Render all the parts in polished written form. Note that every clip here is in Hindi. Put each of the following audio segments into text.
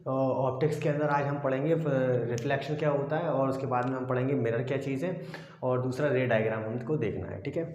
ऑप्टिक्स के अंदर आज हम पढ़ेंगे रिफ्लेक्शन क्या होता है, और उसके बाद में हम पढ़ेंगे मिरर क्या चीज़ है, और दूसरा रे डायग्राम हमको देखना है। ठीक है,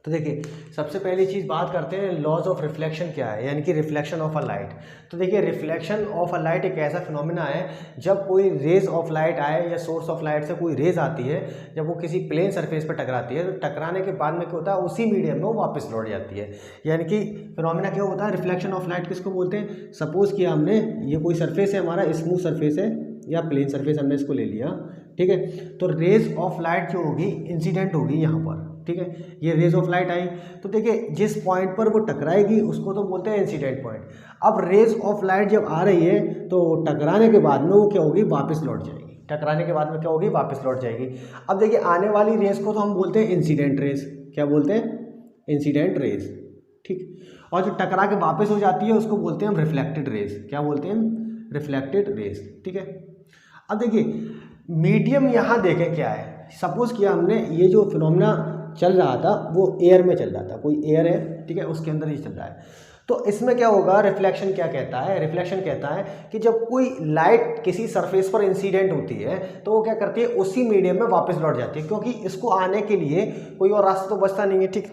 तो देखिए सबसे पहली चीज़ बात करते हैं लॉज ऑफ रिफ्लेक्शन क्या है, यानी कि रिफ्लेक्शन ऑफ अ लाइट। तो देखिए रिफ्लेक्शन ऑफ अ लाइट एक ऐसा फिनोमिना है जब कोई रेज ऑफ लाइट आए या सोर्स ऑफ लाइट से कोई रेज आती है, जब वो किसी प्लेन सरफेस पर टकराती है, तो टकराने के बाद में क्या होता है उसी मीडियम में वो वापस लौट जाती है। यानी कि फिनोमिना क्या होता है, रिफ्लेक्शन ऑफ लाइट किसको बोलते हैं। सपोज किया हमने ये कोई सरफेस है, हमारा स्मूथ सरफेस है या प्लेन सरफेस हमने इसको ले लिया, ठीक है, तो रेज ऑफ लाइट जो होगी इंसिडेंट होगी यहाँ पर। ठीक है, ये रेज ऑफ लाइट आई, तो देखिए जिस पॉइंट पर वो टकराएगी उसको तो बोलते हैं इंसिडेंट पॉइंट। अब रेज ऑफ लाइट जब आ रही है तो टकराने के बाद में वो क्या होगी, वापस लौट जाएगी। टकराने के बाद में क्या होगी, वापस लौट जाएगी। अब देखिए आने वाली रेज को तो हम बोलते हैं इंसिडेंट रेज। क्या बोलते हैं, इंसिडेंट रेज। ठीक, और जो टकरा के वापस हो जाती है उसको बोलते हैं हम रिफ्लेक्टेड रेज। क्या बोलते हैं, रिफ्लेक्टेड रेज। ठीक है, अब देखिए मीडियम यहाँ देखें क्या है। सपोज किया हमने ये जो फिनोमिना चल रहा था वो एयर में चल रहा था, कोई एयर है, ठीक है, उसके अंदर ही चल रहा है। तो इसमें क्या होगा, रिफ्लेक्शन क्या कहता है, रिफ्लेक्शन कहता है कि जब कोई लाइट किसी सरफेस पर इंसिडेंट होती है तो वो क्या करती है उसी मीडियम में वापस लौट जाती है, क्योंकि इसको आने के लिए कोई और रास्ता तो बचता नहीं है। ठीक,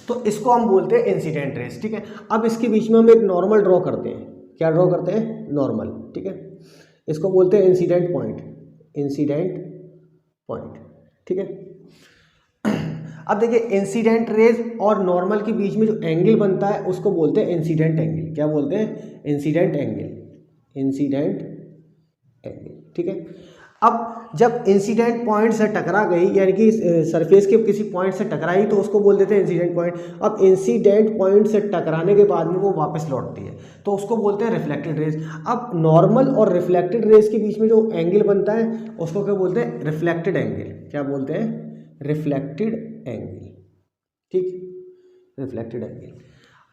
तो इसको हम बोलते हैं इंसिडेंट रेज। ठीक है, अब इसके बीच में हम एक नॉर्मल ड्रॉ करते हैं। क्या ड्रॉ करते हैं, नॉर्मल। ठीक है, इसको बोलते हैं इंसिडेंट पॉइंट, इंसिडेंट पॉइंट। ठीक है, अब देखिए इंसिडेंट रेज और नॉर्मल के बीच में जो एंगल बनता है उसको बोलते हैं इंसिडेंट एंगल। क्या बोलते हैं, इंसिडेंट एंगल, इंसिडेंट एंगल। ठीक है, अब जब इंसिडेंट पॉइंट से टकरा गई, यानी कि सरफेस के किसी पॉइंट से टकराई, तो उसको बोल देते हैं इंसिडेंट पॉइंट। अब इंसिडेंट पॉइंट से टकराने के बाद में वो वापस लौटती है तो उसको बोलते हैं रिफ्लेक्टेड रेज। अब नॉर्मल और रिफ्लेक्टेड रेज के बीच में जो एंगल बनता है उसको क्या बोलते हैं, रिफ्लेक्टेड एंगल। क्या बोलते हैं, रिफ्लेक्टेड एंगल। ठीक, रिफ्लेक्टेड एंगल।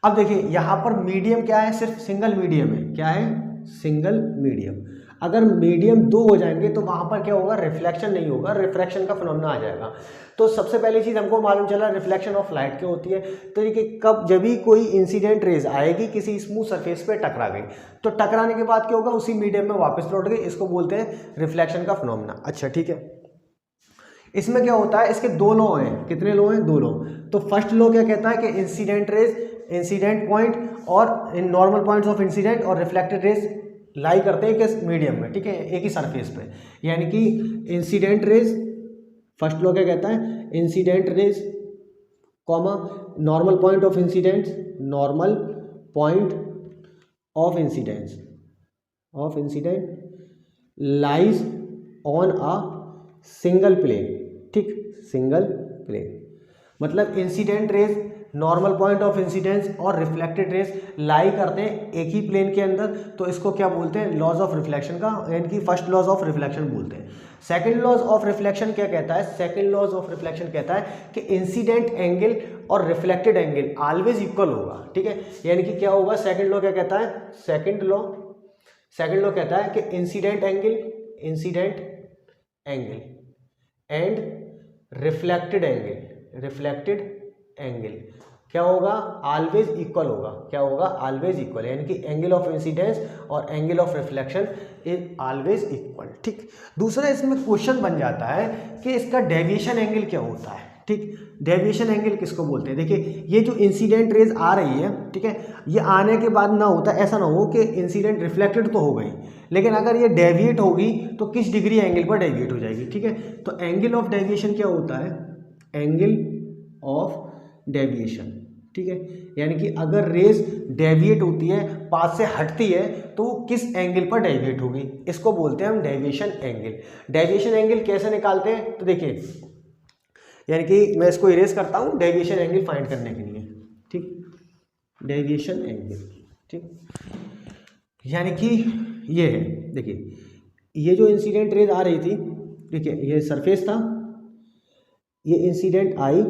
अब देखिए यहाँ पर मीडियम क्या है, सिर्फ सिंगल मीडियम है। क्या है, सिंगल मीडियम। अगर मीडियम दो हो जाएंगे तो वहां पर क्या होगा, रिफ्लेक्शन नहीं होगा, रिफ्रैक्शन का फिनोमेना आ जाएगा। तो सबसे पहली चीज हमको मालूम चला रिफ्लेक्शन ऑफ लाइट क्या होती है। तो देखिए कब जब भी कोई इंसिडेंट रेज आएगी किसी स्मूथ सरफेस पे टकरा गई, तो टकराने के बाद क्या होगा, उसी मीडियम में वापस लौट गई, इसको बोलते हैं रिफ्लेक्शन का फिनोमेना। अच्छा ठीक है, इसमें क्या होता है, इसके दो लॉ हैं। कितने लॉ हैं, दो लॉ। तो फर्स्ट लॉ क्या कहता है कि इंसिडेंट रेज, इंसिडेंट पॉइंट और in normal points of incident और रिफ्लेक्टेड रेज लाई करते हैं किस मीडियम में, ठीक है, एक ही सरफेस पे। यानी कि इंसिडेंट रेज, फर्स्ट लॉ क्या कहता है, incident rays comma normal point of incidence, normal point of incidence, of incident lies on a single plane. ठीक, सिंगल प्लेन मतलब incident rays, normal point of incidence और रिफ्लेक्टेड रेज लाई करते हैं एक ही प्लेन के अंदर, तो इसको क्या बोलते हैं, लॉज ऑफ रिफ्लेक्शन का, यानी कि फर्स्ट लॉज ऑफ रिफ्लेक्शन बोलते हैं। सेकंड लॉज ऑफ रिफ्लेक्शन क्या कहता है, सेकंड लॉज ऑफ रिफ्लेक्शन कहता है कि इंसिडेंट एंगल और रिफ्लेक्टेड एंगल ऑलवेज इक्वल होगा। ठीक है, यानी कि क्या होगा, सेकंड लॉ क्या कहता है, सेकंड लॉ कहता है कि incident angle and reflected angle क्या होगा, ऑलवेज इक्वल होगा। क्या होगा, ऑलवेज इक्वल, यानी कि एंगल ऑफ इंसिडेंस और angle of reflection is always equal. ठीक, दूसरा इसमें क्वेश्चन बन जाता है कि इसका डेविएशन एंगल क्या होता है। ठीक, डेविएशन एंगल किसको बोलते हैं। देखिए ये जो इंसिडेंट रेज आ रही है, ठीक है, ये आने के बाद ना होता, ऐसा ना हो कि इंसिडेंट रिफ्लेक्टेड तो हो गई, लेकिन अगर ये डेविएट होगी तो किस डिग्री एंगल पर डेविएट हो जाएगी। ठीक है, तो एंगल ऑफ डेविएशन क्या होता है, एंगल ऑफ डेविएशन। ठीक है, यानी कि अगर रेज डेविएट होती है, पाथ से हटती है, तो वो किस एंगल पर डेविएट होगी, इसको बोलते हैं हम डेविएशन एंगल। डेविएशन एंगल कैसे निकालते हैं, तो देखिए यानी कि मैं इसको इरेज करता हूं डेविएशन एंगल फाइंड करने के लिए। ठीक, डेविएशन एंगल। ठीक, यानी कि ये है, देखिए ये जो इंसिडेंट रेज आ रही थी, देखिए ये सरफेस था, ये इंसिडेंट आई,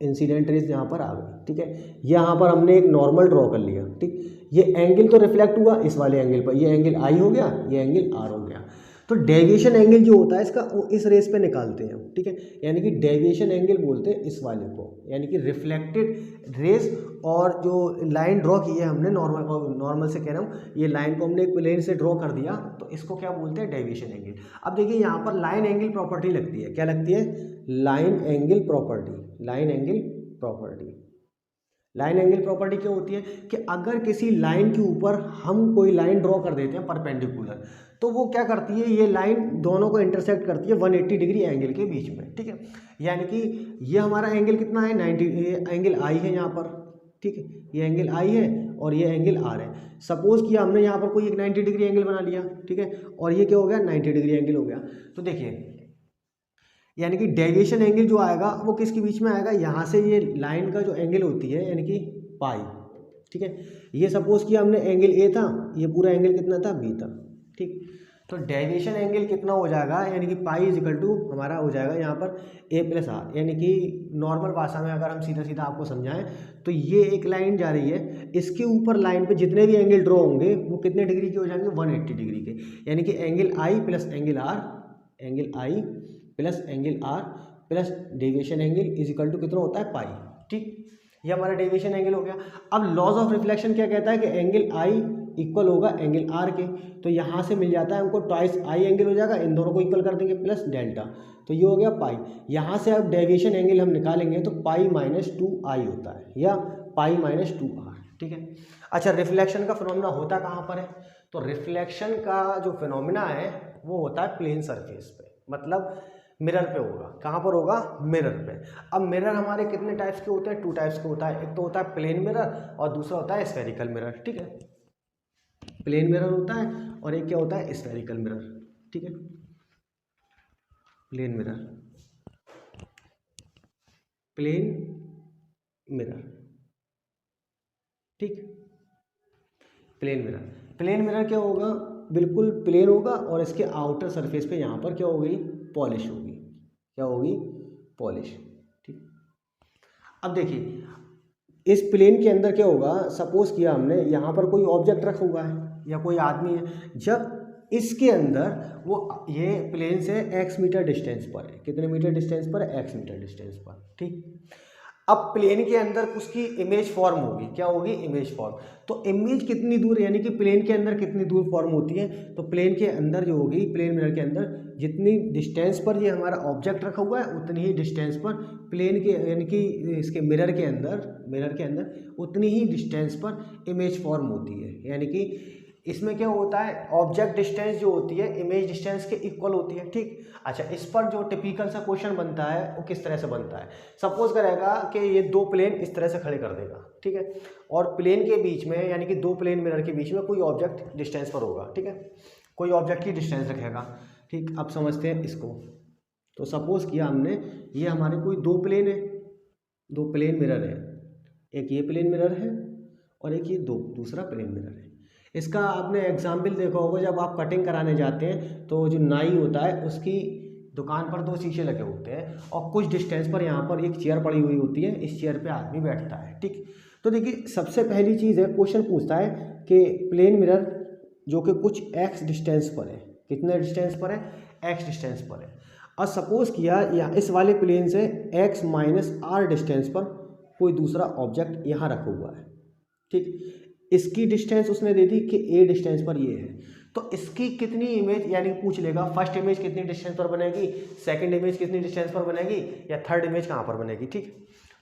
इंसिडेंट रेज यहाँ पर आ गई। ठीक है, यहाँ पर हमने एक नॉर्मल ड्रॉ कर लिया। ठीक, ये एंगल तो रिफ्लेक्ट हुआ इस वाले एंगल पर, ये एंगल आई हो गया, ये एंगल आर हो गया। तो डेविएशन एंगल जो होता है इसका वो इस रेस पे निकालते हैं, ठीक है। यानी कि डेविएशन एंगल बोलते हैं इस वाले को, यानी कि रिफ्लेक्टेड रेस। और जो लाइन ड्रॉ की है हमने नॉर्मल से कह रहा हूँ, ये लाइन को हमने एक प्लेन से ड्रॉ कर दिया, तो इसको क्या बोलते हैं, डेविएशन एंगल। अब देखिए यहाँ पर लाइन एंगल प्रॉपर्टी लगती है, क्या लगती है, line angle property. Line angle property, line angle property क्या होती है कि अगर किसी लाइन के ऊपर हम कोई लाइन ड्रॉ कर देते हैं परपेंडिकुलर, तो वो क्या करती है, ये लाइन दोनों को इंटरसेक्ट करती है 180 डिग्री एंगल के बीच में, ठीक है। यानी कि ये हमारा एंगल कितना है, 90, एंगल आई है यहाँ पर, ठीक है, ये एंगल आई है और ये एंगल आर है। सपोज किया हमने यहाँ पर कोई एक 90 डिग्री एंगल बना लिया, ठीक है, और ये क्या हो गया, 90 डिग्री एंगल हो गया। तो देखिए यानी कि डेविएशन एंगल जो आएगा वो किसके बीच में आएगा, यहाँ से ये लाइन का जो एंगल होती है यानी कि पाई, ठीक है। ये सपोज किया हमने एंगल ए था, ये पूरा एंगल कितना था, बी था, ठीक। तो डेविएशन एंगल कितना हो जाएगा, यानी कि पाई इज इक्वल टू हमारा हो जाएगा यहाँ पर ए प्लस आर। यानी कि नॉर्मल भाषा में अगर हम सीधा सीधा आपको समझाएं तो ये एक लाइन जा रही है, इसके ऊपर लाइन पे जितने भी एंगल ड्रॉ होंगे वो कितने डिग्री के हो जाएंगे, 180 डिग्री के। यानी कि angle I plus angle R, angle I plus angle R plus deviation angle is equal to कितना होता है, पाई, ठीक। ये हमारा डेविएशन एंगल हो गया। अब लॉज ऑफ रिफ्लेक्शन क्या कहता है कि एंगल आई इक्वल होगा एंगल आर के, तो यहाँ से मिल जाता है हमको ट्वाइस आई एंगल हो जाएगा, इन दोनों को इक्वल कर देंगे प्लस डेल्टा, तो ये हो गया पाई। यहाँ से अब डेविएशन एंगल हम निकालेंगे तो पाई माइनस 2 आई होता है या पाई माइनस 2 आर, ठीक है। अच्छा, रिफ्लेक्शन का फिनोमिना होता कहाँ पर है, तो रिफ्लेक्शन का जो फिनोमिना है वो होता है प्लेन सरफेस पे, मतलब मिरर पे होगा। कहाँ पर होगा, मिरर पे। अब मिरर हमारे कितने टाइप्स के होते हैं, 2 टाइप्स के होता है, एक तो होता है प्लेन मिरर और दूसरा होता है स्फेरिकल मिरर, ठीक है। प्लेन मिरर होता है और एक क्या होता है, स्फेरिकल मिरर, ठीक है। प्लेन मिरर, प्लेन मिरर, ठीक। प्लेन मिरर, प्लेन मिरर क्या होगा, बिल्कुल प्लेन होगा और इसके आउटर सरफेस पे यहाँ पर क्या होगी, पॉलिश होगी, क्या होगी, पॉलिश, ठीक। अब देखिए इस प्लेन के अंदर क्या होगा, सपोज किया हमने यहाँ पर कोई ऑब्जेक्ट रखा हुआ है या कोई आदमी है, जब इसके अंदर वो ये प्लेन से x मीटर डिस्टेंस पर है, कितने मीटर डिस्टेंस पर है, x मीटर डिस्टेंस पर, ठीक। अब प्लेन के अंदर उसकी इमेज फॉर्म होगी, क्या होगी, इमेज फॉर्म। तो इमेज कितनी दूर, यानी कि प्लेन के अंदर कितनी दूर फॉर्म होती है, तो प्लेन के अंदर जो होगी, प्लेन मिरर के अंदर जितनी डिस्टेंस पर ये हमारा ऑब्जेक्ट रखा हुआ है उतनी ही डिस्टेंस पर प्लेन के यानी कि इसके मिरर के अंदर उतनी ही डिस्टेंस पर इमेज फॉर्म होती है। यानी कि इसमें क्या होता है, ऑब्जेक्ट डिस्टेंस जो होती है इमेज डिस्टेंस के इक्वल होती है, ठीक। अच्छा, इस पर जो टिपिकल सा क्वेश्चन बनता है वो किस तरह से बनता है, सपोज करेगा कि ये 2 प्लेन इस तरह से खड़े कर देगा, ठीक है, और प्लेन के बीच में यानी कि 2 प्लेन मिरर के बीच में कोई ऑब्जेक्ट डिस्टेंस पर होगा, ठीक है, कोई ऑब्जेक्ट की डिस्टेंस रखेगा, ठीक। अब समझते हैं इसको। तो सपोज किया हमने ये हमारे कोई 2 प्लेन है, 2 प्लेन मिरर है, एक ये प्लेन मिरर है और एक ये दूसरा प्लेन मिरर है। इसका आपने एग्जाम्पल देखा होगा, जब आप कटिंग कराने जाते हैं तो जो नाई होता है उसकी दुकान पर 2 शीशे लगे होते हैं और कुछ डिस्टेंस पर यहाँ पर एक चेयर पड़ी हुई होती है, इस चेयर पे आदमी बैठता है, ठीक। तो देखिए सबसे पहली चीज़ है, क्वेश्चन पूछता है कि प्लेन मिरर जो कि कुछ x डिस्टेंस पर है, कितने डिस्टेंस पर है, x डिस्टेंस पर है, और सपोज किया या इस वाले प्लेन से x माइनस आर डिस्टेंस पर कोई दूसरा ऑब्जेक्ट यहाँ रखा हुआ है, ठीक। इसकी डिस्टेंस उसने दे दी कि a डिस्टेंस पर ये है, तो इसकी कितनी इमेज, यानी पूछ लेगा फर्स्ट इमेज कितनी डिस्टेंस पर बनेगी, सेकंड इमेज कितनी डिस्टेंस पर बनेगी, या थर्ड इमेज कहाँ पर बनेगी, ठीक।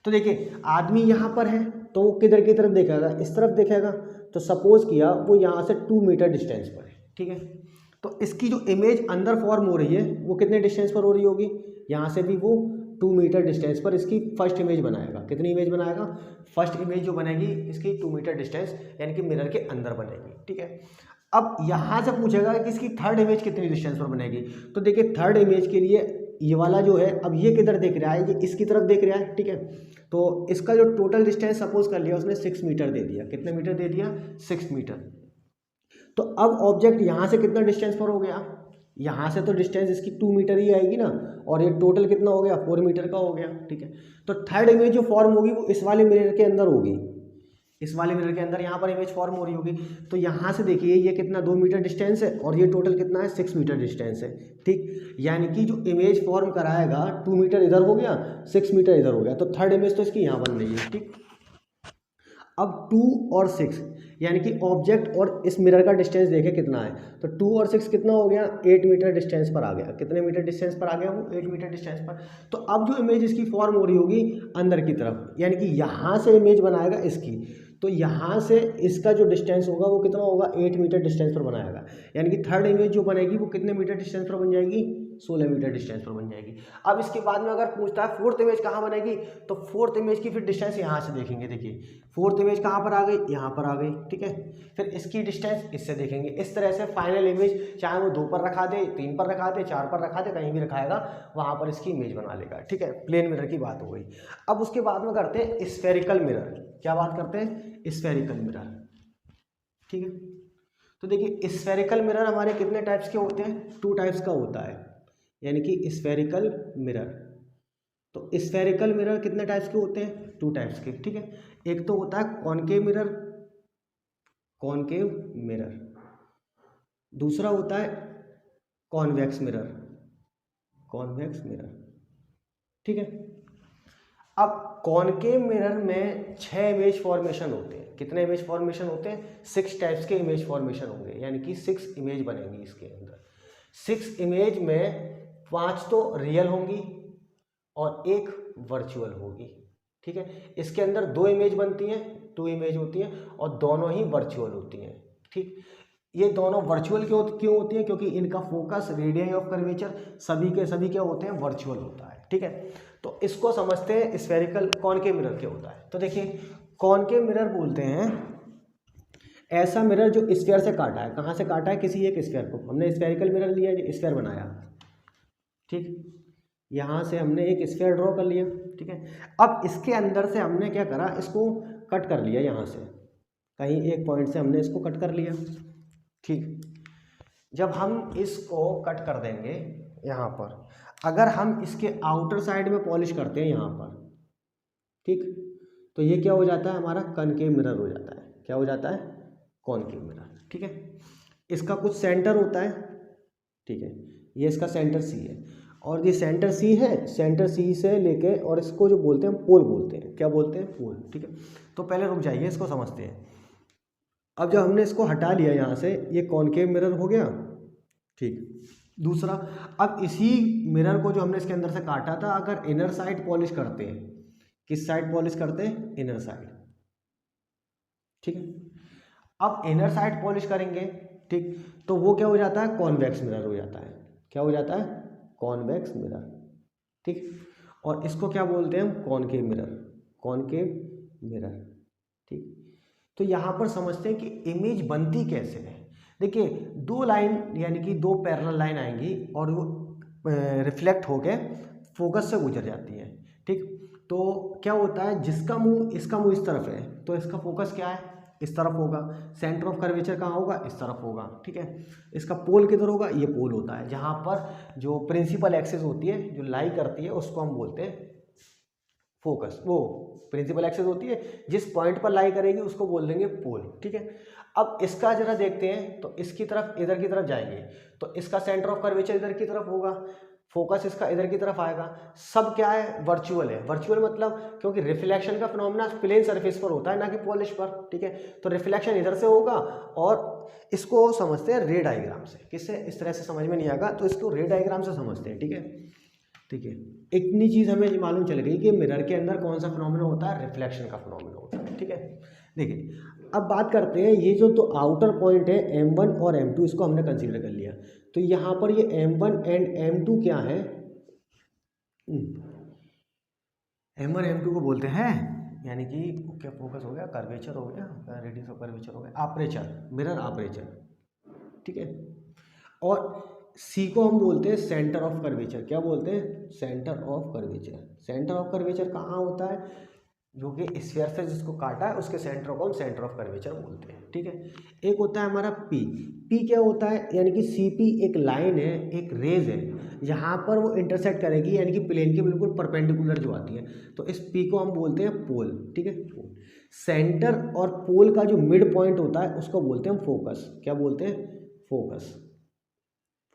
तो देखिए आदमी यहाँ पर है तो वो किधर की तरफ देखेगा, इस तरफ देखेगा। तो सपोज किया वो यहाँ से 2 मीटर डिस्टेंस पर है, ठीक है। तो इसकी जो इमेज अंदर फॉर्म हो रही है वो कितने डिस्टेंस पर हो रही होगी, यहाँ से भी वो 2 मीटर डिस्टेंस पर इसकी फर्स्ट इमेज बनाएगा। कितनी इमेज बनाएगा, फर्स्ट इमेज जो बनेगी इसकी 2 मीटर डिस्टेंस यानी कि मिरर के अंदर बनेगी, ठीक है। अब यहाँ से पूछेगा कि इसकी थर्ड इमेज कितनी डिस्टेंस पर बनेगी। तो देखिए थर्ड इमेज के लिए ये वाला जो है, अब ये किधर देख रहा है, ये इसकी तरफ देख रहा है, ठीक है। तो इसका जो टोटल डिस्टेंस सपोज कर लिया उसने 6 मीटर दे दिया, कितने मीटर दे दिया, 6 मीटर। तो अब ऑब्जेक्ट यहाँ से कितना डिस्टेंस पर हो गया, यहाँ से तो डिस्टेंस इसकी 2 मीटर ही आएगी ना, और ये टोटल कितना हो गया, 4 मीटर का हो गया, ठीक है। तो थर्ड इमेज जो फॉर्म होगी वो इस वाले मिरर के अंदर होगी, इस वाले मिरर के अंदर यहाँ पर इमेज फॉर्म हो रही होगी। तो यहाँ से देखिए ये कितना 2 मीटर डिस्टेंस है और ये टोटल कितना है 6 मीटर डिस्टेंस है, ठीक। यानी कि जो इमेज फॉर्म कराएगा 2 मीटर इधर हो गया, 6 मीटर इधर हो गया, तो थर्ड इमेज तो इसकी यहाँ बन रही है, ठीक। अब 2 और 6 यानी कि ऑब्जेक्ट और इस मिरर का डिस्टेंस देखें कितना है, तो 2 और 6 कितना हो गया, 8 मीटर डिस्टेंस पर आ गया। कितने मीटर डिस्टेंस पर आ गया वो, 8 मीटर डिस्टेंस पर। तो अब जो इमेज इसकी फॉर्म हो रही होगी अंदर की तरफ, यानी कि यहाँ से इमेज बनाएगा इसकी, तो यहाँ से इसका जो डिस्टेंस होगा वो कितना होगा, 8 मीटर डिस्टेंस पर बनाएगा। यानी कि थर्ड इमेज जो बनेगी वो कितने मीटर डिस्टेंस पर बन जाएगी, 16 मीटर डिस्टेंस पर बन जाएगी। अब इसके बाद में अगर पूछता है फोर्थ इमेज कहाँ बनेगी, तो फोर्थ इमेज की फिर डिस्टेंस यहाँ से देखेंगे। देखिए फोर्थ इमेज कहाँ पर आ गई, यहाँ पर आ गई, ठीक है। फिर इसकी डिस्टेंस इससे देखेंगे। इस तरह से फाइनल इमेज चाहे वो 2 पर रखा दे, 3 पर रखा दे, 4 पर रखा दे, कहीं भी रखाएगा वहाँ पर इसकी इमेज बना लेगा, ठीक है। प्लेन मिरर की बात हो गई। अब उसके बाद में करते हैं स्फेरिकल मिरर। क्या बात करते हैं, स्फेरिकल मिरर, ठीक है। तो देखिए स्फेरिकल मिरर हमारे कितने टाइप्स के होते हैं, 2 टाइप्स का होता है, यानी कि स्फेरिकल मिरर। तो स्फेरिकल मिरर कितने टाइप्स के होते हैं, 2 टाइप्स के, ठीक है। एक तो होता है कॉनकेव मिरर, कॉनकेव मिरर। दूसरा होता है कॉन्वेक्स मिरर, कॉन्वेक्स मिरर, ठीक है। अब कॉनकेव मिरर में 6 इमेज फॉर्मेशन होते हैं। कितने इमेज फॉर्मेशन होते हैं, 6 टाइप्स के इमेज फॉर्मेशन होंगे, यानी कि 6 इमेज बनेंगी इसके अंदर। 6 इमेज में 5 तो रियल होंगी और 1 वर्चुअल होगी, ठीक है। इसके अंदर 2 इमेज बनती हैं, 2 इमेज होती हैं और दोनों ही वर्चुअल होती हैं, ठीक। ये दोनों वर्चुअल क्यों होती हैं, क्योंकि इनका फोकस, रेडियस ऑफ कर्वेचर सभी के सभी क्या होते हैं, वर्चुअल होता है, ठीक है। तो इसको समझते हैं स्फेरिकल कॉनकेव मिरर क्या होता है। तो देखिए कॉनकेव मिरर बोलते हैं ऐसा मिरर जो स्फीयर से काटा है। कहाँ से काटा है, किसी एक स्फीयर को। हमने स्फेरिकल मिरर लिया, स्फीयर बनाया, ठीक। यहाँ से हमने एक स्फीयर ड्रॉ कर लिया, ठीक है। अब इसके अंदर से हमने क्या करा, इसको कट कर लिया, यहाँ से कहीं एक पॉइंट से हमने इसको कट कर लिया, ठीक। जब हम इसको कट कर देंगे यहाँ पर, अगर हम इसके आउटर साइड में पॉलिश करते हैं यहाँ पर, ठीक, तो ये क्या हो जाता है, हमारा कॉनकेव मिरर हो जाता है। क्या हो जाता है, कॉनकेव मिरर, ठीक है। इसका कुछ सेंटर होता है, ठीक है। ये इसका सेंटर सी है और ये सेंटर सी है, सेंटर सी से लेके और इसको जो बोलते हैं पोल बोलते हैं। क्या बोलते हैं, पोल, ठीक है। तो पहले रुक जाइए, इसको समझते हैं। अब जब हमने इसको हटा लिया यहाँ से, ये कॉनकेव मिरर हो गया, ठीक। दूसरा, अब इसी मिरर को जो हमने इसके अंदर से काटा था, अगर इनर साइड पॉलिश करते हैं, किस साइड पॉलिश करते हैं, इनर साइड, ठीक है। अब इनर साइड पॉलिश करेंगे, ठीक, तो वो क्या हो जाता है, कॉन्वेक्स मिरर हो जाता है। क्या हो जाता है, कॉन्वेक्स मिरर, ठीक। और इसको क्या बोलते हैं हम, कॉनकेव मिरर, कॉनकेव मिरर, ठीक। तो यहाँ पर समझते हैं कि इमेज बनती कैसे है। देखिए 2 लाइन यानी कि 2 पैरेलल लाइन आएंगी और वो रिफ्लेक्ट होके फोकस से गुजर जाती है, ठीक। तो क्या होता है, जिसका मुंह, इसका मुंह इस तरफ है तो इसका फोकस क्या है, इस तरफ होगा। सेंटर ऑफ कर्वेचर कहाँ होगा, इस तरफ होगा, ठीक है। इसका पोल किधर होगा, ये पोल होता है, जहाँ पर जो प्रिंसिपल एक्सिस होती है, जो लाई करती है, उसको हम बोलते हैं फोकस। वो प्रिंसिपल एक्सिस होती है, जिस पॉइंट पर लाई करेगी उसको बोल देंगे पोल, ठीक है। अब इसका जरा देखते हैं, तो इसकी तरफ, इधर की तरफ जाएंगे तो इसका सेंटर ऑफ कर्वेचर इधर की तरफ होगा, फोकस इसका इधर की तरफ आएगा। सब क्या है, वर्चुअल है। वर्चुअल मतलब क्योंकि रिफ्लेक्शन का फिनोमेना प्लेन सरफेस पर होता है, ना कि पॉलिश पर, ठीक है। तो रिफ्लेक्शन इधर से होगा और इसको समझते हैं रे डायग्राम से। किससे, इस तरह से समझ में नहीं आएगा तो इसको रे डायग्राम से समझते हैं, ठीक है, ठीक है। इतनी चीज़ हमें मालूम चल गई कि मिरर के अंदर कौन सा फिनोमेना होता है, रिफ्लेक्शन का फिनोमेना होता है, ठीक है। देखिए अब बात करते हैं, ये जो तो आउटर पॉइंट है M1 और M2, इसको हमने कंसीडर कर लिया। तो यहाँ पर ये M1 एंड M2 क्या है, M1 M2 को बोलते हैं, यानी कि क्या फोकस हो गया, कर्वेचर हो गया, रेडियस ऑफ कर्वेचर हो गया, अपर्चर, मिरर अपर्चर, ठीक है। और सी को हम बोलते हैं सेंटर ऑफ कर्वेचर। क्या बोलते हैं, centre of curvature. Centre of curvature कहाँ होता है, जो कि स्फीयर से जिसको काटा है उसके सेंटर को हम सेंटर ऑफ कर्वेचर बोलते हैं, ठीक है। एक होता है हमारा पी। पी क्या होता है, यानी कि सी पी एक लाइन है, एक रेज है, जहाँ पर वो इंटरसेक्ट करेगी, यानी कि प्लेन के बिल्कुल परपेंडिकुलर जो आती है, तो इस पी को हम बोलते हैं पोल, ठीक है, पोल। सेंटर और पोल का जो मिड पॉइंट होता है उसको बोलते हैं हम फोकस। क्या बोलते हैं? फोकस।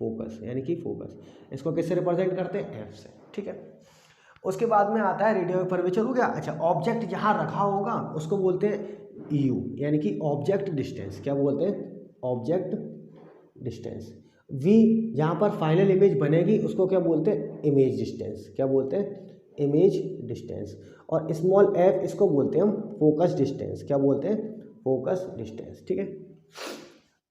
फोकस यानी कि फोकस। इसको किससे रिप्रेजेंट करते हैं? एफ से। ठीक है। उसके बाद में आता है रेडियो कर्वेचर हो गया। अच्छा, ऑब्जेक्ट जहाँ रखा होगा उसको बोलते हैं यू, यानी कि ऑब्जेक्ट डिस्टेंस। क्या बोलते हैं? Object distance. वी, जहाँ पर फाइनल इमेज बनेगी उसको क्या बोलते हैं? Image distance. क्या बोलते हैं? Image distance. और स्मॉल एफ, इसको बोलते हैं हम फोकस डिस्टेंस। क्या बोलते हैं? Focus distance. ठीक है।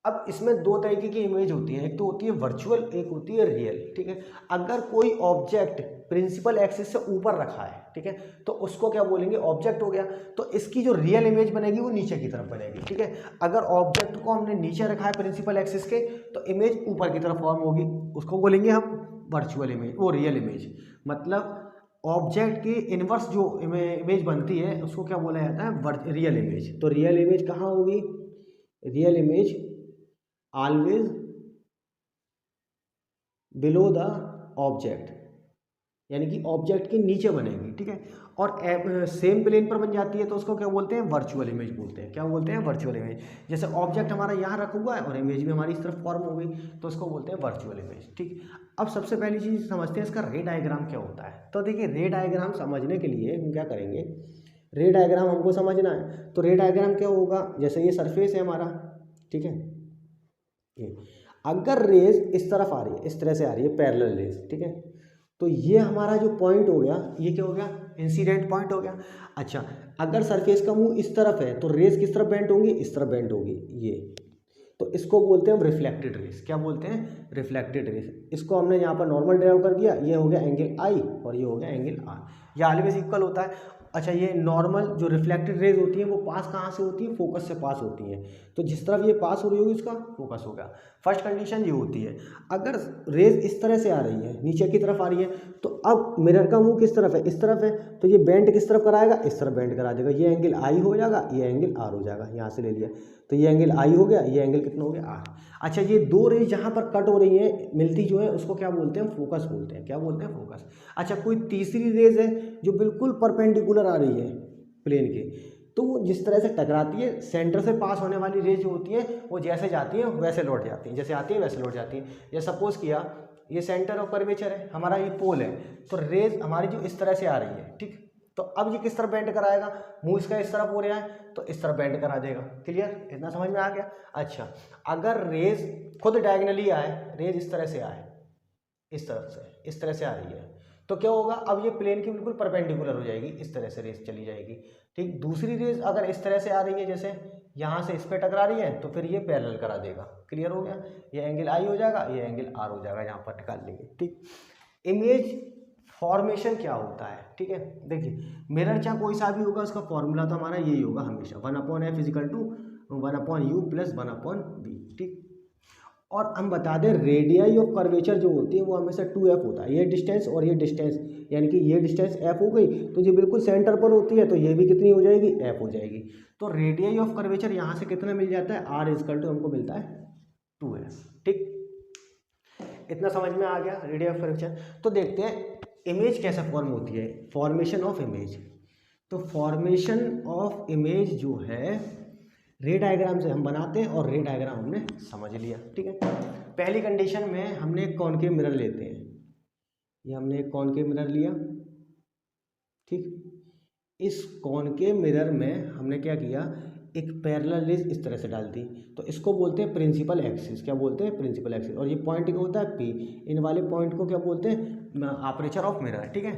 अब इसमें दो तरीके की इमेज होती है, एक तो होती है वर्चुअल, एक होती है रियल। ठीक है। अगर कोई ऑब्जेक्ट प्रिंसिपल एक्सिस से ऊपर रखा है, ठीक है, तो उसको क्या बोलेंगे? ऑब्जेक्ट हो गया। तो इसकी जो रियल इमेज बनेगी वो नीचे की तरफ बनेगी। ठीक है। अगर ऑब्जेक्ट को हमने नीचे रखा है प्रिंसिपल एक्सिस के, तो इमेज ऊपर की तरफ फॉर्म होगी, उसको बोलेंगे हम वर्चुअल इमेज, वो रियल इमेज। मतलब ऑब्जेक्ट की इनवर्स जो इमेज बनती है उसको क्या बोला जाता है? Real image. तो रियल इमेज कहाँ होगी? Real image always below the object, यानी कि ऑब्जेक्ट के नीचे बनेगी। ठीक है। और सेम प्लेन पर बन जाती है तो उसको क्या बोलते हैं? वर्चुअल इमेज बोलते हैं। क्या बोलते हैं? Virtual image. जैसे ऑब्जेक्ट हमारा यहाँ रखा हुआ है और इमेज भी हमारी इस तरफ फॉर्म हो गई, तो उसको बोलते हैं वर्चुअल इमेज। ठीक। अब सबसे पहली चीज़ समझते हैं इसका रे डायग्राम क्या होता है। तो देखिए, रे डायग्राम समझने के लिए हम क्या करेंगे? रे डायग्राम हमको समझना है, तो रे डायग्राम क्या होगा? जैसे ये सरफेस है हमारा, ठीक है, ये अगर रेज इस तरफ आ रही है, इस तरह से आ रही है पैरेलल रेज, ठीक है, तो ये हमारा जो पॉइंट हो गया, ये क्या हो गया? इंसिडेंट पॉइंट हो गया। अच्छा, अगर सरफेस का मुंह इस तरफ है तो रेज किस तरफ बेंड होंगी? इस तरफ बेंड होगी, ये। तो इसको बोलते हैं हम रिफ्लेक्टेड रेज। क्या बोलते हैं? Reflected raise. इसको हमने यहाँ पर नॉर्मल ड्राइव कर दिया, ये हो गया एंगल आई और ये हो गया एंगल आर। ये ऑलवेज इक्वल होता है। अच्छा, ये नॉर्मल जो रिफ्लेक्टेड रेज होती है वो पास कहाँ से होती है? फोकस से पास होती हैं। तो जिस तरफ ये पास हो रही होगी उसका फोकस होगा। फर्स्ट कंडीशन ये होती है। अगर रेज इस तरह से आ रही है, नीचे की तरफ आ रही है, तो अब मिरर का मुंह किस तरफ है? इस तरफ है, तो ये बेंड किस तरफ कराएगा? इस तरफ बेंड करा देगा। ये एंगल आई हो जाएगा, ये एंगल आर हो जाएगा। यहाँ से ले लिया, तो ये एंगल आई हो गया, ये एंगल कितना हो गया? आर। अच्छा, ये दो रेज जहाँ पर कट हो रही हैं, मिलती जो है, उसको क्या बोलते हैं? फोकस बोलते हैं। क्या बोलते हैं? फोकस। अच्छा, कोई तीसरी रेज है जो बिल्कुल परपेंडिकुलर आ रही है प्लेन के, तो वो जिस तरह से टकराती है, सेंटर से पास होने वाली रेज जो होती है वो जैसे जाती है वैसे लौट जाती है, जैसे आती है वैसे लौट जाती है। या सपोज किया ये सेंटर ऑफ कर्वेचर है हमारा, ये पोल है, तो रेज हमारी जो इस तरह से आ रही है, ठीक, तो अब ये किस तरफ बेंड कराएगा? मुंह इसका इस तरफ हो रहा है तो इस तरफ बेंड करा देगा। क्लियर? इतना समझ में आ गया? अच्छा, अगर रेज खुद डायगनली आए, रेज इस तरह से आए, इस तरफ से इस तरह से आ रही है, तो क्या होगा? अब ये प्लेन की बिल्कुल परपेंडिकुलर हो जाएगी, इस तरह से रेस चली जाएगी। ठीक। दूसरी रेस अगर इस तरह से आ रही है, जैसे यहाँ से इस पे टकरा रही है, तो फिर ये पैरेलल करा देगा। क्लियर हो गया? ये एंगल आई हो जाएगा, ये एंगल आर हो जाएगा, यहाँ पर निकाल लेंगे। ठीक। इमेज फॉर्मेशन क्या होता है? ठीक है, देखिए, मिरर चाहे कोई सा भी होगा, उसका फॉर्मूला तो हमारा यही होगा हमेशा, 1/f is equal to 1/u plus 1/b। ठीक। और हम बता दें, रेडियाई ऑफ कर्वेचर जो होती है वो हमेशा 2f होता है। ये डिस्टेंस और ये डिस्टेंस, यानी कि ये डिस्टेंस f हो गई, तो ये बिल्कुल सेंटर पर होती है, तो ये भी कितनी हो जाएगी? f हो जाएगी। तो रेडियाई ऑफ कर्वेचर यहाँ से कितना मिल जाता है? r इजकल टू हमको मिलता है 2f। ठीक, इतना समझ में आ गया रेडियाई ऑफ कर्वेचर। तो देखते हैं इमेज कैसे फॉर्म होती है, फॉर्मेशन ऑफ इमेज। तो फॉर्मेशन ऑफ इमेज जो है रे डायग्राम से हम बनाते हैं, और रे डायग्राम हमने समझ लिया। ठीक है, पहली कंडीशन में हमने एक कॉनकेव मिरर लेते हैं, ये हमने एक कॉनकेव मिरर लिया। ठीक, इस कॉनकेव मिरर में हमने क्या किया? एक पैरेलल रेज इस तरह से डाल दी, तो इसको बोलते हैं प्रिंसिपल एक्सिस। क्या बोलते हैं? Principal axis. और ये पॉइंट क्या होता है? P। इन वाले पॉइंट को क्या बोलते हैं? Aperture of mirror. ठीक है,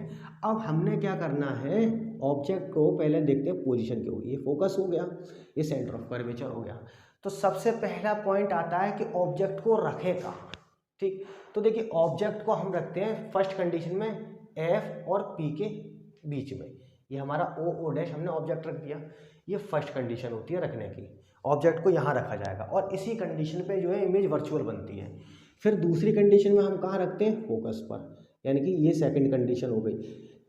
अब हमने क्या करना है? ऑब्जेक्ट को पहले देखते हैं पोजीशन क्या होगी। ये फोकस हो गया, ये सेंटर ऑफ कर्वेचर हो गया। तो सबसे पहला पॉइंट आता है कि ऑब्जेक्ट को रखे कहाँ। ठीक, तो देखिए, ऑब्जेक्ट को हम रखते हैं फर्स्ट कंडीशन में F और P के बीच में। ये हमारा ओ डैश हमने ऑब्जेक्ट रख दिया, ये फर्स्ट कंडीशन होती है रखने की। ऑब्जेक्ट को यहाँ रखा जाएगा, और इसी कंडीशन पे जो है इमेज वर्चुअल बनती है। फिर दूसरी कंडीशन में हम कहाँ रखते हैं? फोकस पर, यानी कि ये सेकंड कंडीशन हो गई।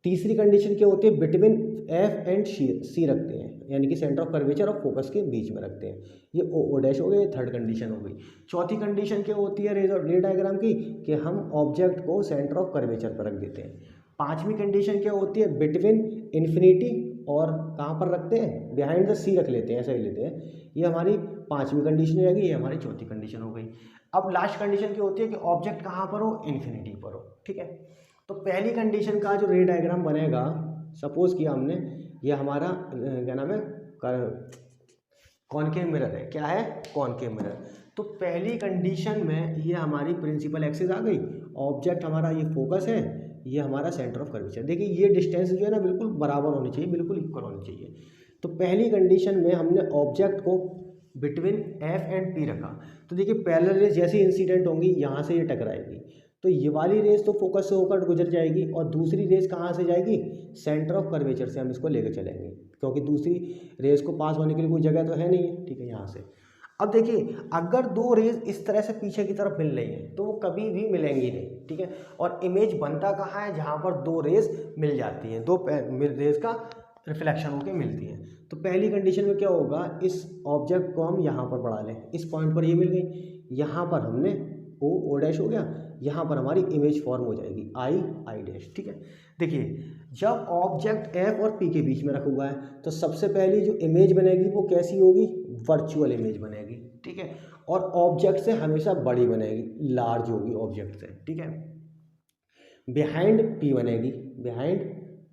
तीसरी कंडीशन क्या होती है? बिटवीन एफ एंड सी रखते हैं, यानी कि सेंटर ऑफ कर्वेचर और फोकस के बीच में रखते हैं। ये ओ डैश हो गया, ये थर्ड कंडीशन हो गई। चौथी कंडीशन क्या होती है रे डायग्राम की? कि हम ऑब्जेक्ट को सेंटर ऑफ कर्वेचर पर रख देते हैं। पांचवी कंडीशन क्या होती है? बिटवीन इन्फिनिटी और कहाँ पर रखते हैं, बिहाइंड द सी रख लेते हैं, ऐसा ही लेते हैं। ये हमारी पांचवी कंडीशन रहेगी, ये हमारी चौथी कंडीशन हो गई। अब लास्ट कंडीशन क्या होती है कि ऑब्जेक्ट कहाँ पर हो, इन्फिनिटी पर हो, ठीक है। तो पहली कंडीशन का जो रे डायग्राम बनेगा, सपोज किया हमने ये हमारा क्या नाम है, कॉनकेव मिरर है, क्या है, कॉनकेव मिरर। तो पहली कंडीशन में ये हमारी प्रिंसिपल एक्सिस आ गई, ऑब्जेक्ट हमारा ये फोकस है, ये हमारा सेंटर ऑफ कर्वेचर। देखिए ये डिस्टेंस जो है ना बिल्कुल बराबर होनी चाहिए, बिल्कुल इक्वल होनी चाहिए। तो पहली कंडीशन में हमने ऑब्जेक्ट को बिटवीन एफ एंड पी रखा। तो देखिए पैरेलल रेज जैसी इंसिडेंट होंगी यहाँ से ये टकराएगी, तो ये वाली रेज तो फोकस से होकर गुजर जाएगी और दूसरी रेज कहाँ से जाएगी, सेंटर ऑफ कर्वेचर से हम इसको लेकर चलेंगे, क्योंकि दूसरी रेज को पास होने के लिए कोई जगह तो है नहीं है, ठीक है, यहाँ से। अब देखिए अगर दो रेज इस तरह से पीछे की तरफ मिल रही हैं तो वो कभी भी मिलेंगी नहीं, ठीक है। और इमेज बनता कहाँ है, जहाँ पर दो रेज मिल जाती हैं, दो रेज का रिफ्लेक्शन होकर मिलती हैं। तो पहली कंडीशन में क्या होगा, इस ऑब्जेक्ट को हम यहाँ पर बढ़ा लें, इस पॉइंट पर ये मिल गई, यहाँ पर हमने ओ डैश हो गया, यहाँ पर हमारी इमेज फॉर्म हो जाएगी आई डैश, ठीक है। देखिए जब ऑब्जेक्ट एफ और पी के बीच में रखा हुआ है तो सबसे पहली जो इमेज बनेगी वो कैसी होगी, वर्चुअल इमेज बनेगी, ठीक है। और ऑब्जेक्ट से हमेशा बड़ी बनेगी, लार्ज होगी ऑब्जेक्ट से, ठीक है। बिहाइंड पी बनेगी, बिहाइंड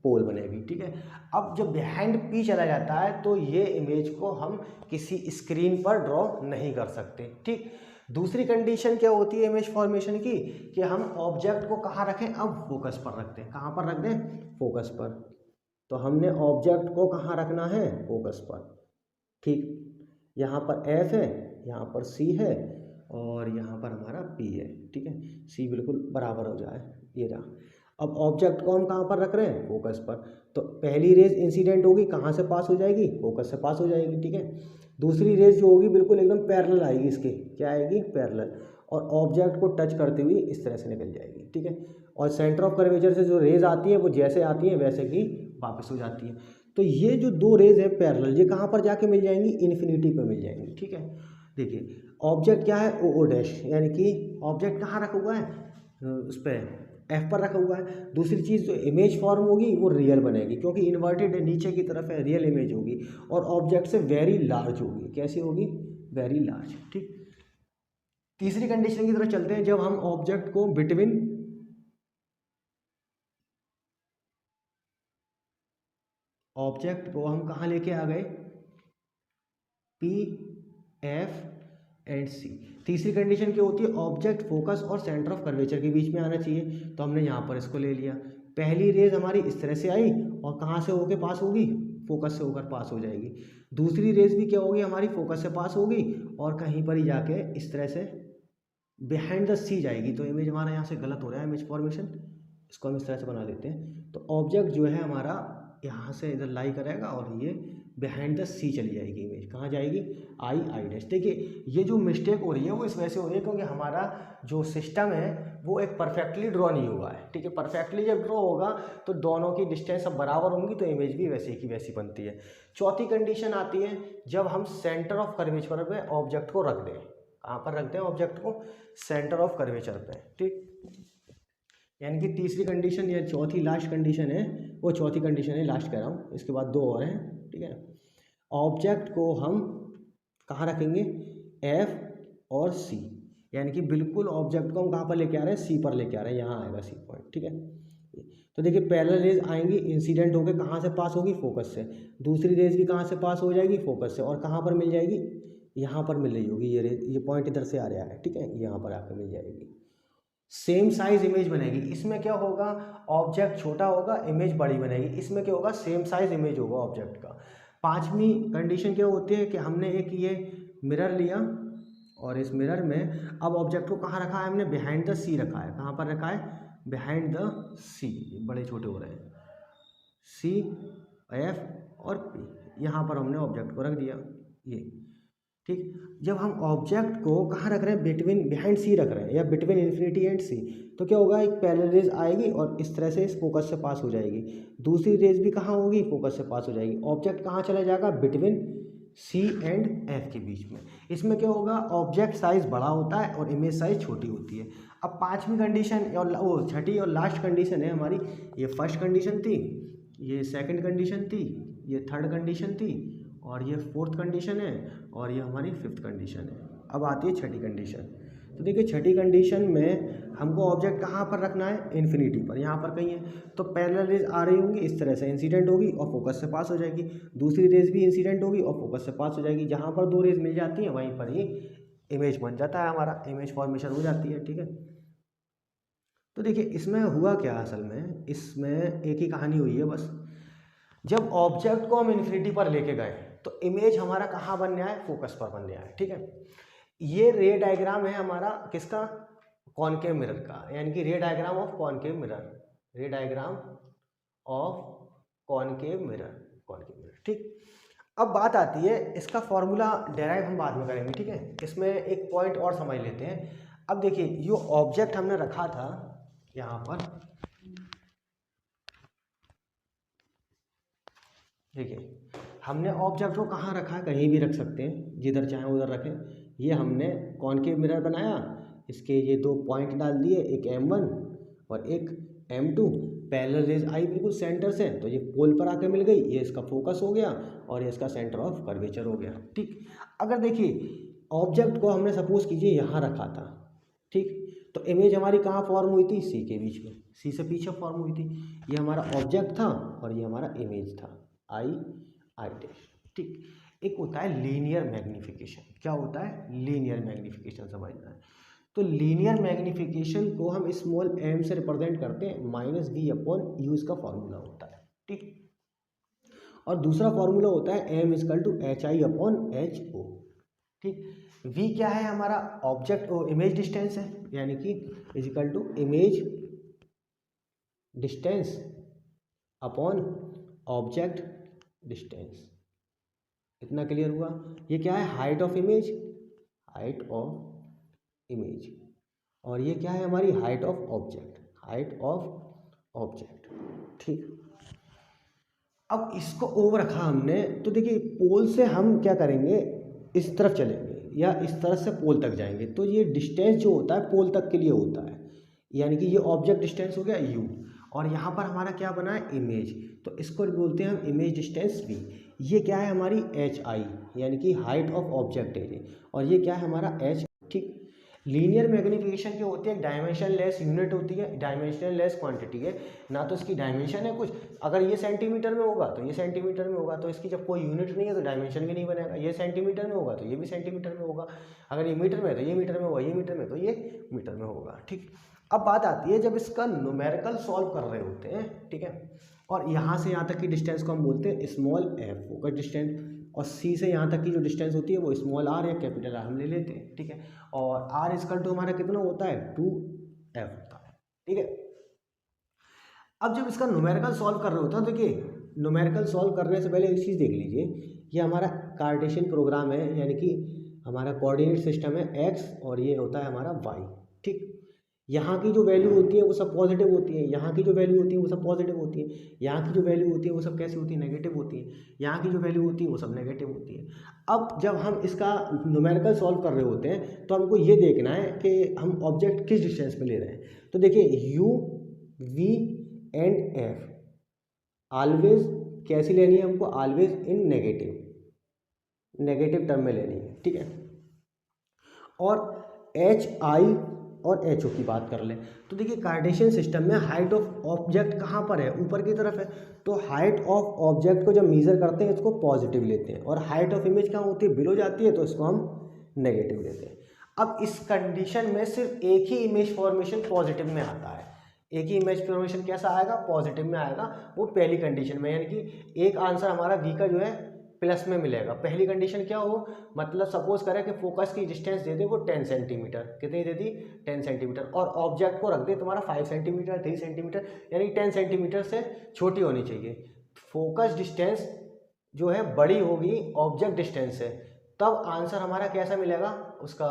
पोल बनेगी, ठीक है। अब जब बिहाइंड पी चला जाता है तो ये इमेज को हम किसी स्क्रीन पर ड्रॉ नहीं कर सकते, ठीक। दूसरी कंडीशन क्या होती है इमेज फॉर्मेशन की, कि हम ऑब्जेक्ट को कहाँ रखें, अब फोकस पर रखते हैं, कहाँ पर रख दें, फोकस पर। तो हमने ऑब्जेक्ट को कहाँ रखना है, फोकस पर, ठीक। यहाँ पर एफ है, यहाँ पर सी है और यहाँ पर हमारा पी है, ठीक है। सी बिल्कुल बराबर हो जाए, ये रहा। अब ऑब्जेक्ट को हम कहाँ पर रख रहे हैं, फोकस पर। तो पहली रेज इंसिडेंट होगी, कहाँ से पास हो जाएगी, फोकस से पास हो जाएगी, ठीक है। दूसरी रेज जो होगी बिल्कुल एकदम पैरेलल आएगी, इसके क्या आएगी, पैरेलल, और ऑब्जेक्ट को टच करते हुए इस तरह से निकल जाएगी, ठीक है। और सेंटर ऑफ कर्वेचर से जो रेज आती है वो जैसे आती है वैसे ही वापस हो जाती है। तो ये जो दो रेज है पैरेलल, ये कहाँ पर जाके मिल जाएंगी, इन्फिनिटी पर मिल जाएंगी, ठीक है। देखिए ऑब्जेक्ट क्या है, ओ डैश, यानी कि ऑब्जेक्ट कहाँ रखा हुआ है, उस पर एफ पर रखा हुआ है। दूसरी चीज़ जो इमेज फॉर्म होगी वो रियल बनेगी, क्योंकि इन्वर्टेड है, नीचे की तरफ है, रियल इमेज होगी और ऑब्जेक्ट से वेरी लार्ज होगी। कैसी होगी, वेरी लार्ज, ठीक। तीसरी कंडीशन की तरफ चलते हैं, जब हम ऑब्जेक्ट को बिटवीन ऑब्जेक्ट को हम कहाँ लेके आ गए, पी एफ एंड सी। तीसरी कंडीशन क्या होती है, ऑब्जेक्ट फोकस और सेंटर ऑफ कर्वेचर के बीच में आना चाहिए, तो हमने यहाँ पर इसको ले लिया। पहली रेज हमारी इस तरह से आई और कहाँ से होके पास होगी, फोकस से होकर पास हो जाएगी। दूसरी रेज भी क्या होगी, हमारी फोकस से पास होगी और कहीं पर ही जाके इस तरह से बिहाइंड द सी जाएगी। तो इमेज हमारा यहाँ से गलत हो रहा है, इमेज फॉर्मेशन, इसको हम इस तरह से बना लेते हैं। तो ऑब्जेक्ट जो है हमारा यहाँ से इधर लाई करेगा और ये बिहाइंड द सी चली जाएगी, इमेज कहाँ जाएगी, आई डैश। देखिए ये जो मिस्टेक हो रही है वो इस वजह से हो रही है क्योंकि हमारा जो सिस्टम है वो एक परफेक्टली ड्रॉ नहीं हुआ है, ठीक है। परफेक्टली जब ड्रॉ होगा तो दोनों की डिस्टेंस सब बराबर होंगी तो इमेज भी वैसे की वैसी बनती है। चौथी कंडीशन आती है जब हम सेंटर ऑफ कर्वेचर पे ऑब्जेक्ट को रख दें, कहाँ पर रख दें ऑब्जेक्ट को, सेंटर ऑफ कर्वेचर पे, ठीक। यानी कि तीसरी कंडीशन या चौथी लास्ट कंडीशन है, वो चौथी कंडीशन है, लास्ट कह रहा हूँ, इसके बाद दो और हैं, ठीक है। ऑब्जेक्ट को हम कहाँ रखेंगे, एफ और सी, यानी कि बिल्कुल ऑब्जेक्ट को हम कहाँ पर लेके आ रहे हैं, सी पर लेके आ रहे हैं, यहाँ आएगा सी पॉइंट, ठीक है। तो देखिए पैरेलल रेज आएंगी, इंसिडेंट होकर कहाँ से पास होगी, फोकस से। दूसरी रेज भी कहाँ से पास हो जाएगी, फोकस से, और कहाँ पर मिल जाएगी, यहाँ पर मिल रही होगी ये रेज, ये पॉइंट इधर से आ रहा है, ठीक है, यहाँ पर आकर मिल जाएगी। सेम साइज इमेज बनेगी, इसमें क्या होगा, ऑब्जेक्ट छोटा होगा, इमेज बड़ी बनेगी, इसमें क्या होगा, सेम साइज इमेज होगा ऑब्जेक्ट का। पांचवी कंडीशन क्या होती है कि हमने एक ये मिरर लिया और इस मिरर में अब ऑब्जेक्ट को कहाँ रखा है हमने, बिहाइंड द सी रखा है। कहाँ पर रखा है, बिहाइंड द सी, बड़े छोटे हो रहे हैं, सी एफ और पी, यहाँ पर हमने ऑब्जेक्ट को रख दिया, ये ठीक। जब हम ऑब्जेक्ट को कहाँ रख रहे हैं, बिटवीन बिहाइंड सी रख रहे हैं या बिटवीन इन्फिनिटी एंड सी, तो क्या होगा, एक पैरेलल रेज आएगी और इस तरह से इस फोकस से पास हो जाएगी। दूसरी रेज भी कहाँ होगी, फोकस से पास हो जाएगी। ऑब्जेक्ट कहाँ चला जाएगा, बिटवीन सी एंड एफ के बीच में। इसमें क्या होगा, ऑब्जेक्ट साइज बड़ा होता है और इमेज साइज छोटी होती है। अब पांचवी कंडीशन और वो छठी और लास्ट कंडीशन है हमारी, ये फर्स्ट कंडीशन थी, ये सेकंड कंडीशन थी ये थर्ड कंडीशन थी, और ये फोर्थ कंडीशन है, और ये हमारी फिफ्थ कंडीशन है। अब आती है छठी कंडीशन। तो देखिए छठी कंडीशन में हमको ऑब्जेक्ट कहाँ पर रखना है, इन्फिनिटी पर, यहाँ पर कहीं है। तो पैरेलल रेज आ रही होंगी, इस तरह से इंसिडेंट होगी और फोकस से पास हो जाएगी, दूसरी रेज भी इंसिडेंट होगी और फोकस से पास हो जाएगी। जहाँ पर दो रेज मिल जाती हैं वहीं पर ही इमेज बन जाता है, हमारा इमेज फॉर्मेशन हो जाती है, ठीक है। तो देखिए इसमें हुआ क्या, असल में इसमें एक ही कहानी हुई है बस। जब ऑब्जेक्ट को हम इन्फिनिटी पर लेके गए तो इमेज हमारा कहाँ बन गया है, फोकस पर बन गया है, ठीक है। ये रे डायग्राम है हमारा किसका, कॉनकेव मिरर का, यानी कि रे डायग्राम ऑफ कॉनकेव मिरर, रे डायग्राम ऑफ कॉनकेव मिरर, ठीक। अब बात आती है इसका फॉर्मूला डेराइव हम बाद में करेंगे, ठीक है। इसमें एक पॉइंट और समझ लेते हैं। अब देखिए जो ऑब्जेक्ट हमने रखा था यहाँ पर, देखिए हमने ऑब्जेक्ट को कहाँ रखा है, कहीं भी रख सकते हैं, जिधर चाहे उधर रखें। ये हमने कॉनकेव मिरर बनाया, इसके ये दो पॉइंट डाल दिए, एक M1 और एक M2, पैरेलल रेज आई बिल्कुल सेंटर से, तो ये पोल पर आके मिल गई, ये इसका फोकस हो गया और ये इसका सेंटर ऑफ कर्वेचर हो गया, ठीक। अगर देखिए ऑब्जेक्ट को हमने सपोज कीजिए यहाँ रखा था, ठीक, तो इमेज हमारी कहाँ फॉर्म हुई थी, सी के बीच में, सी से पीछे फॉर्म हुई थी। ये हमारा ऑब्जेक्ट था और ये हमारा इमेज था, आई डैश, ठीक। एक होता है लीनियर मैग्नीफिकेशन, क्या होता है, लीनियर मैग्नीफिकेशन समझना है। तो लीनियर मैग्नीफिकेशन को हम स्मॉल m से रिप्रेजेंट करते हैं, -v/u इसका फॉर्मूला होता है, ठीक। और दूसरा फॉर्मूला होता है m = hi/ho, ठीक। v क्या है हमारा, ऑब्जेक्ट इमेज डिस्टेंस है, यानी कि = image distance upon object distance. इतना क्लियर हुआ। ये क्या है, हाइट ऑफ इमेज, और ये क्या है हमारी हाइट ऑफ ऑब्जेक्ट, ठीक। अब इसको ओवर रखा हमने, तो देखिए पोल से हम क्या करेंगे, इस तरफ चलेंगे या इस तरफ से पोल तक जाएंगे, तो ये डिस्टेंस जो होता है पोल तक के लिए होता है, यानी कि ये ऑब्जेक्ट डिस्टेंस हो गया u, और यहाँ पर हमारा क्या बना है, इमेज, तो इसको बोलते हैं हम इमेज डिस्टेंस v। ये क्या है हमारी hi, यानी कि हाइट ऑफ ऑब्जेक्ट है, और ये क्या है हमारा h, ठीक। लीनियर मैग्नीफिकेशन क्या होती है, डायमेंशन लेस यूनिट होती है, डायमेंशन लेस क्वांटिटी है, ना तो इसकी डायमेंशन है कुछ, अगर ये सेंटीमीटर में होगा तो ये सेंटीमीटर में होगा, तो इसकी जब कोई यूनिट नहीं है तो डायमेंशन भी नहीं बनेगा। ये सेंटीमीटर में होगा तो ये भी सेंटीमीटर में होगा, अगर ये मीटर में है तो ये मीटर में होगा, ये मीटर में तो ये मीटर में होगा, ठीक। अब बात आती है जब इसका न्यूमेरिकल सॉल्व कर रहे होते हैं, ठीक है, और यहाँ से यहाँ तक की डिस्टेंस को हम बोलते हैं स्मॉल f फोकस डिस्टेंस, और C से यहाँ तक की जो डिस्टेंस होती है वो स्मॉल r या कैपिटल R हम ले लेते हैं, ठीक है। और r = हमारा कितना होता है, 2f होता है, ठीक है। अब जब इसका न्यूमेरिकल सॉल्व कर रहे होते हैं, देखिए न्यूमेरिकल सॉल्व करने से पहले एक चीज़ देख लीजिए, ये हमारा कार्टेशियन प्रोग्राम है, यानी कि हमारा कोऑर्डिनेट सिस्टम है x और ये होता है हमारा y, ठीक। यहाँ की जो वैल्यू होती है वो सब पॉजिटिव होती है, यहाँ की जो वैल्यू होती है वो सब पॉजिटिव होती है, यहाँ की जो वैल्यू होती है वो सब कैसी होती है, नेगेटिव होती है, यहाँ की जो वैल्यू होती है वो सब नेगेटिव होती है। अब जब हम इसका न्यूमेरिकल सॉल्व कर रहे होते हैं तो हमको ये देखना है कि हम ऑब्जेक्ट किस डिस्टेंस पे ले रहे हैं। तो देखिए u, v and f always कैसी लेनी है हमको, ऑलवेज इन नेगेटिव टर्म में लेनी है, ठीक है। और hi और HO की बात कर लें तो देखिए कार्टेशियन सिस्टम में हाइट ऑफ ऑब्जेक्ट कहाँ पर है, ऊपर की तरफ है, तो हाइट ऑफ ऑब्जेक्ट को जब मेजर करते हैं इसको पॉजिटिव लेते हैं, और हाइट ऑफ इमेज कहाँ होती है, बिलो जाती है, तो इसको हम नेगेटिव लेते हैं। अब इस कंडीशन में सिर्फ एक ही इमेज फॉर्मेशन पॉजिटिव में आता है, एक ही इमेज फॉर्मेशन कैसा आएगा, पॉजिटिव में आएगा, वो पहली कंडीशन में, यानी कि एक आंसर हमारा V का जो है प्लस में मिलेगा। पहली कंडीशन क्या हो, मतलब सपोज करें कि फोकस की डिस्टेंस दे दे वो 10 सेंटीमीटर, कितनी दे दी, 10 सेंटीमीटर, और ऑब्जेक्ट को रख दे तुम्हारा 5 सेंटीमीटर 3 सेंटीमीटर, यानी 10 सेंटीमीटर से छोटी होनी चाहिए। फोकस डिस्टेंस जो है बड़ी होगी ऑब्जेक्ट डिस्टेंस से, तब आंसर हमारा कैसा मिलेगा, उसका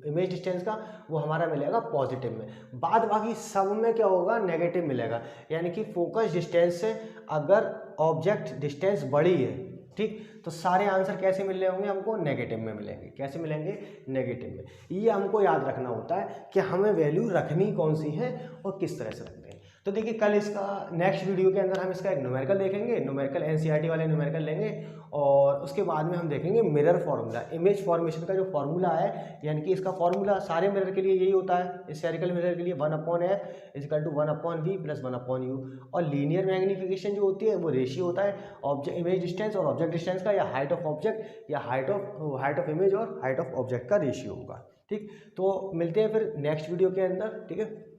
इमेज डिस्टेंस का वो हमारा मिलेगा पॉजिटिव में। बाद बाकी सब में क्या होगा, नेगेटिव मिलेगा, यानी कि फोकस डिस्टेंस से अगर ऑब्जेक्ट डिस्टेंस बड़ी है, ठीक, तो सारे आंसर कैसे मिल रहे होंगे हमको, नेगेटिव में मिलेंगे। कैसे मिलेंगे, नेगेटिव में। ये हमको याद रखना होता है कि हमें वैल्यू रखनी कौन सी है और किस तरह से रखते हैं। तो देखिए कल इसका नेक्स्ट वीडियो के अंदर हम इसका एक न्यूमेरिकल देखेंगे, न्यूमेरिकल एनसीईआरटी वाले न्यूमेरिकल लेंगे, और उसके बाद में हम देखेंगे मिरर फार्मूला, इमेज फॉर्मेशन का जो फार्मूला है, यानी कि इसका फार्मूला सारे मिरर के लिए यही होता है, स्फेरिकल मिरर के लिए 1/f is equal to 1/v plus 1/u, और लीनियर मैग्नीफिकेशन जो होती है वो रेशियो होता है ऑब्जेक्ट इमेज डिस्टेंस और ऑब्जेक्ट डिस्टेंस का, या हाइट ऑफ ऑब्जेक्ट या हाइट ऑफ इमेज और हाइट ऑफ ऑब्जेक्ट का रेशियो होगा। ठीक, तो मिलते हैं फिर नेक्स्ट वीडियो के अंदर। ठीक है।